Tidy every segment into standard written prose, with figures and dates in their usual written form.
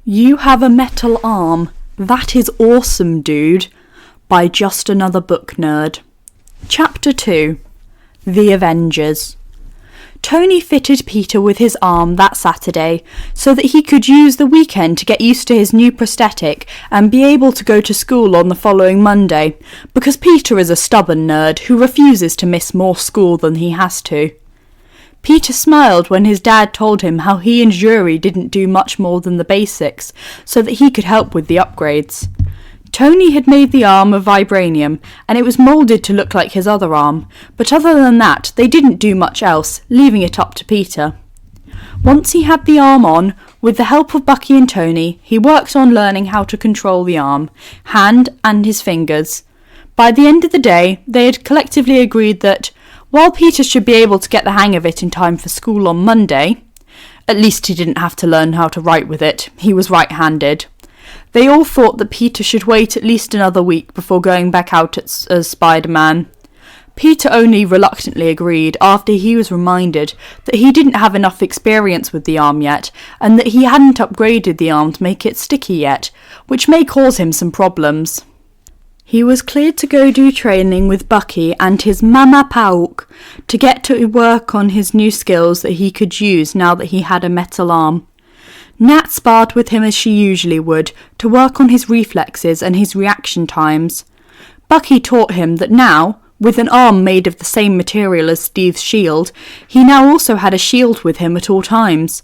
You have a metal arm. That is awesome, dude. By Just Another Book Nerd. Chapter 2. The Avengers. Tony fitted Peter with his arm that Saturday so that he could use the weekend to get used to his new prosthetic and be able to go to school on the following Monday, because Peter is a stubborn nerd who refuses to miss more school than he has to. Peter smiled when his dad told him how he and Yuri didn't do much more than the basics, so that he could help with the upgrades. Tony had made the arm of vibranium, and it was moulded to look like his other arm, but other than that, they didn't do much else, leaving it up to Peter. Once he had the arm on, with the help of Bucky and Tony, he worked on learning how to control the arm, hand, and his fingers. By the end of the day, they had collectively agreed that, while Peter should be able to get the hang of it in time for school on Monday, at least he didn't have to learn how to write with it, he was right-handed. They all thought that Peter should wait at least another week before going back out as Spider-Man. Peter only reluctantly agreed after he was reminded that he didn't have enough experience with the arm yet, and that he hadn't upgraded the arm to make it sticky yet, which may cause him some problems. He was cleared to go do training with Bucky and his Mama Pauk to get to work on his new skills that he could use now that he had a metal arm. Nat sparred with him as she usually would, to work on his reflexes and his reaction times. Bucky taught him that now, with an arm made of the same material as Steve's shield, he now also had a shield with him at all times.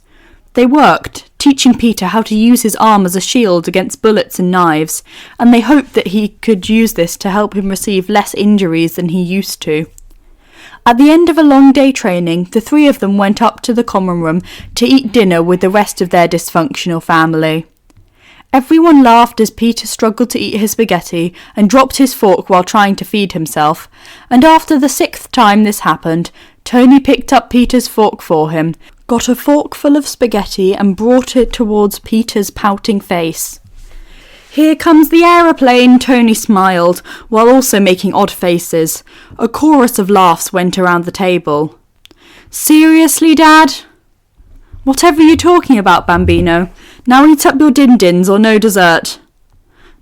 They worked, teaching Peter how to use his arm as a shield against bullets and knives, and they hoped that he could use this to help him receive less injuries than he used to. At the end of a long day training, the three of them went up to the common room to eat dinner with the rest of their dysfunctional family. Everyone laughed as Peter struggled to eat his spaghetti and dropped his fork while trying to feed himself, and after the 6th time this happened, Tony picked up Peter's fork for him, got a fork full of spaghetti and brought it towards Peter's pouting face. "Here comes the aeroplane," Tony smiled, while also making odd faces. A chorus of laughs went around the table. "Seriously, Dad?" "Whatever are you talking about, Bambino? Now eat up your din-dins or no dessert."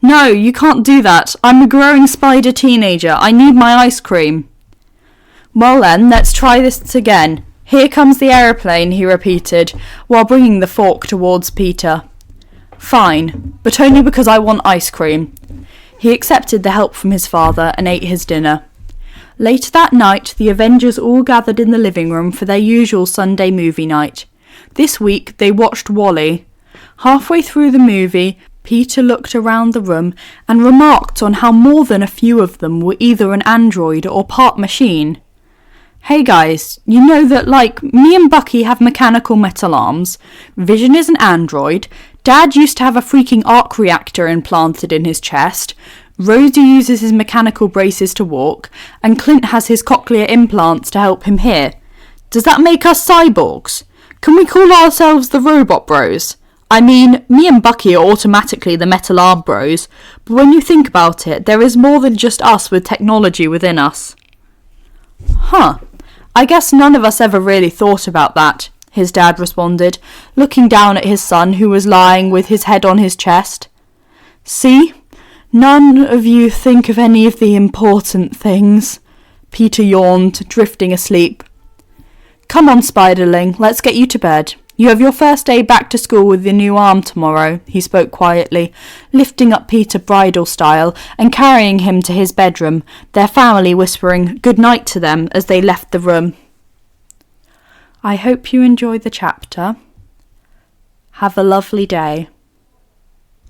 "No, you can't do that. I'm a growing spider teenager. I need my ice cream." "Well then, let's try this again. Here comes the aeroplane," he repeated, while bringing the fork towards Peter. "Fine, but only because I want ice cream." He accepted the help from his father and ate his dinner. Later that night, the Avengers all gathered in the living room for their usual Sunday movie night. This week, they watched WALL-E. Halfway through the movie, Peter looked around the room and remarked on how more than a few of them were either an android or part machine. "Hey guys, you know that, like, me and Bucky have mechanical metal arms, Vision is an android, Dad used to have a freaking arc reactor implanted in his chest, Rhodey uses his mechanical braces to walk, and Clint has his cochlear implants to help him hear. Does that make us cyborgs? Can we call ourselves the Robot Bros? I mean, me and Bucky are automatically the Metal Arm Bros, but when you think about it, there is more than just us with technology within us." "Huh. I guess none of us ever really thought about that," his dad responded, looking down at his son who was lying with his head on his chest. "See? None of you think of any of the important things," Peter yawned, drifting asleep. "Come on, Spiderling, let's get you to bed. You have your first day back to school with your new arm tomorrow," he spoke quietly, lifting up Peter bridal style and carrying him to his bedroom, their family whispering good night to them as they left the room. I hope you enjoyed the chapter. Have a lovely day.